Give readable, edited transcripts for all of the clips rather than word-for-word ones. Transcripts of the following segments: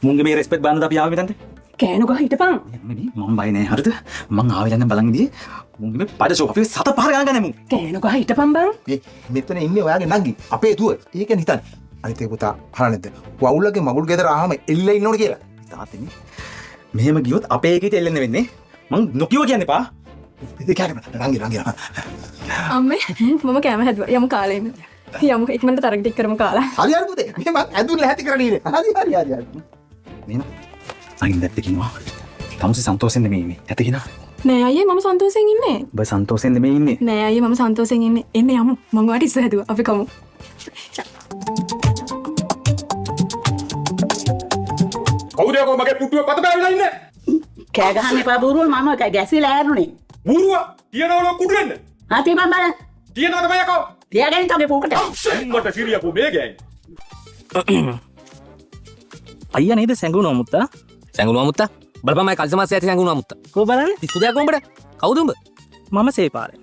මුන්ගේ මේ රෙස්පෙක්ට් බාන්නද අපි ආවේ මෙතනට? කෑනු ගහ හිටපන්. මම බය නෑ හරිද? මං ආවේ දැන් බලන් ඉදී. මුන්ගේ මේ පඩ ෂෝප් අපේ සත පහර ගණන් ගන්නේ මුන්. කෑනු ගහ හිටපන් බං. මෙතන ඉන්නේ ඔයාගේ නංගි අපේ දුව. ඒකෙන් හිතන්නේ. අනිත් ඒ පුතා හරන්නේද? වවුලගේ මගුල් ගෙදර ආවම එල්ලෙලා ඉන්න ඕන කියලා. තාත්තනේ. මෙහෙම ගියොත් අපේ එකේ එල්ලෙන්න වෙන්නේ. මං නොකියව කියන්නේ පා. ඉතින් කෑම නංගි. අම්මේ මම කෑම හැදුවා. යමු කාලා ඉන්න. යමු ඉක්මනට තරග ටික කරමු කාලා. හරි හරි පුතේ. මේ මං ඇඳුම් ලැහැති කරගෙන ඉන්නේ. හරි. නේන. අයින් දැක්ක කිනවා. තමුසේ සන්තෝෂෙන්ද මේ ඇත කිනා. නෑ අයියේ මම සන්තෝෂෙන් ඉන්නේ. ඔබ සන්තෝෂෙන්ද මේ ඉන්නේ? නෑ අයියේ මම සන්තෝෂෙන් ඉන්නේ. එන්න යමු. මම ඔයාලට ඉස්ස හැදුවා. අපි කමු. කවුද යකෝ මගේ පුටුව පත බැලලා ඉන්නේ? කෑ ගහන්න එපා බූරුව මම ගැසිලා ඇරුණේ. බූරුව තියනවල කුඩෙන්න. ආ තියපන් බලන්න. තියනවද බය යකෝ? තියාගෙන තගේ පොකට. අම්මට සිරියකෝ මේ ගෑයි. අයියා නේද සැඟුණා මුත්තා? සැඟුණා මුත්තා? බලපන් මම කල්සමාස් ඇති සැඟුණා මුත්තා. කො බලන්න? පිස්සු දෙයක් උඹට. කවුද උඹ? මම සේපාරේ.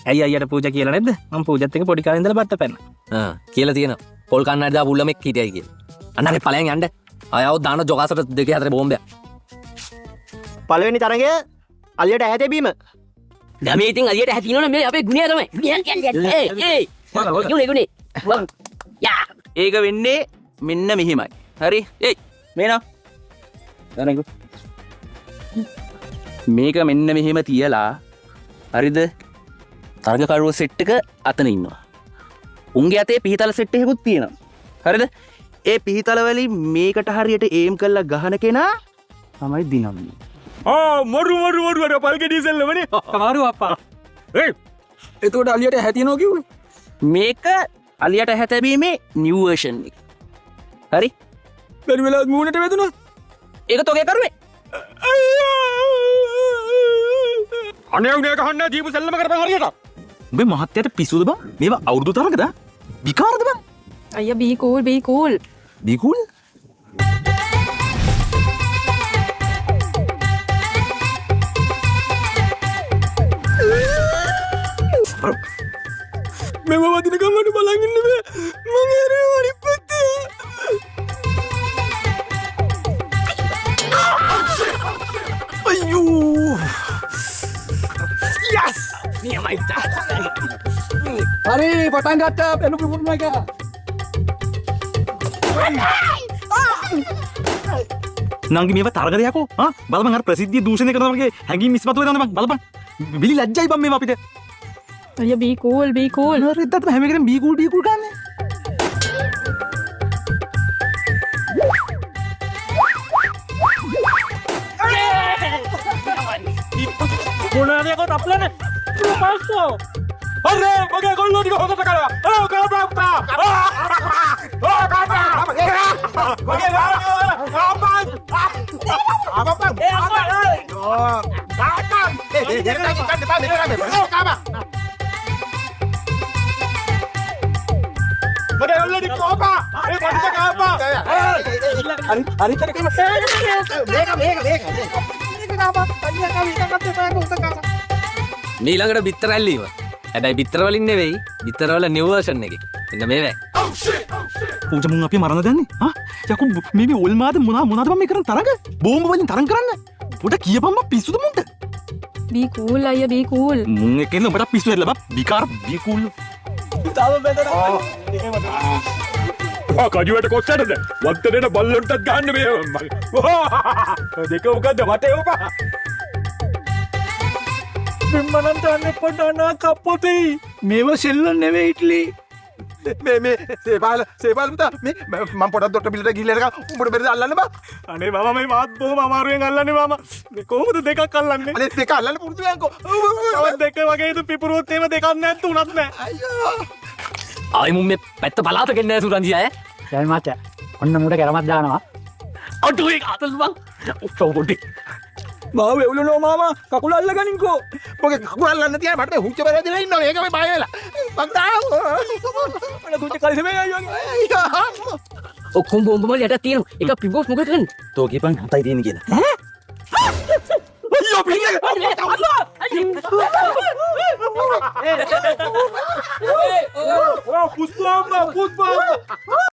ඇයි අයියට පූජා කියලා නැද්ද? මම පූජත් එක්ක පොඩි කාලේ ඉඳලා බත්ත පැන්න. කියලා තියෙනවා. පොල් කන්නඩ දා පුල්ලමෙක් හිටියයි කියලා. අන්නගේ ඵලයන් යන්න. ආයව දාන ජොගාසට දෙකේ හතරේ බෝම්බයක්. පළවෙනි තරගය අලියට ඈත බීම. ගමේ ඉතින් අලියට හැතිනවනේ මේ අපේ ගුණය තමයි. ගුණය කියන්නේ. ගුණේ. යා. ඒක වෙන්නේ මෙන්න මෙහිමයි. හරි? එයි මේනා. දැනගු. මේක මෙන්න මෙහෙම තියලා හරිද? තරගකරුවෝ සෙට් එක අතන ඉන්නවා. උන්ගේ අතේ පිහිතල සෙට් එකකුත් තියෙනවා. හරිද? ඒ පිහිතල වලින් මේකට හරියට ඒම් කරලා ගහන කෙනා තමයි දිනන්නේ. මරු අර පල්ගෙඩි සෙල්ලමනේ. කමාරු අප්පා. එතකොට අලියට හැතිනෝ කිව්වේ. මේක අලියට හැතැබීමේ නිව් වර්ෂන් එක. හරි? බැරි වෙලාවත් මූණට වැදුණා. ඒක තෝගේ කරුවේ. අනේ උනේ ගහන්න දීපු සෙල්ලම කරපන් හරියට. උඹේ මහත්තයාට පිසුද බං? මේවා අවුරුදු තරකද? විකාරද බං? අයියා be cool. Be cool. මෙව වදින ගමට බලන් ඉන්න බෑ. මං ඇරේ වරිප්පත්. අයියෝ. යස්! නියමයි තා. හරි පටන් ගත්තා පෙළු පුරුණ එක. නංගි මේවා තරගද යකෝ? බලපන් අර ප්‍රසිද්ධිය දූෂණය කරනවා වගේ හැංගීම් ඉස්මතු වෙනවද බං? බලපන්. බිලි ලැජ්ජයි බං මේවා අපිට. අයියා be cool. නරිද්දත් හැම එකටම බී කූල් ගන්න. මොනවාද යකෝ තප්ලනේ? පස්සෝ. අරේ මගේ ගොල්ලෝ ටික හොදට කරා. කරප්පා. මීළඟට බිත්තර ඇල්ලීම. හැබැයි බිත්තර වලින් නෙවෙයි. බිත්තර වල නිව් වර්ෂන් එකේ. එන්න මේ වේ. පූජා මුන් අපි මරන්න දන්නේ? යකෝ මේ ඔල්මාද මොනවාද බං මේ කරන් තරඟ? බෝම්බ වලින් තරඟ කරන්න. පොඩ කියපම්ම පිස්සුද මුන්ට? be cool අයියා be cool. මුන් එකෙන් උඹට පිස්සු වෙලා බා. විකාර be cool. තාම බෙදලා. කජුවට කොච්චරද? වත්තේට බල්ලොන්ටත් ගන්න මේ. දෙක උගද්ද වටේ උපා. බිම්මනන්ට අන්න පොඩනා කප්පොතේ. මේව සෙල්ලම් නෙවෙයි ඉට්ලි. මේ සේපාල පුතා මේ මම පොඩක් දොට්ට බිල්ලට ගිහිල්ලා එනකම් උඹට බෙරද අල්ලන්න බා. අනේ මම මේ මාත් බොහොම අමාරුවෙන් අල්ලන්නේ මම. මේ කොහොමද දෙකක් අල්ලන්නේ? අනේ දෙක අල්ලන්න පුරුදු වෙනකෝ. තවත් දෙක වගේද පිපුරුවොත් එහෙම දෙකක් නැත් තුනක් නැහැ. අයියෝ. ආයි මුන් මේ පැත්ත බලාත ගෙන්නේ සුරංජි අය. දැන් මචං ඔන්න මුට කරමත් දානවා. අඩු එක අතල් බං. උප්පොඩි. මාව එවුලනෝ මාමා කකුල අල්ලගනින්කෝ. මොකද කකුල අල්ලන්න තියා මට මේ හුච්ච බරදලා ඉන්නවා. ඒක මේ බය වෙලා. මං දානවා. මට කුච්ච කල්සෙ මේ අයියෝ. ඔක්කොම බෝම්බ වල යට තියෙනවා. එක පිබෝස් මොකද කරන්නේ? තෝ කියපන් හතයි තියෙන කියලා. අයියෝ පිටින්. පුස්පා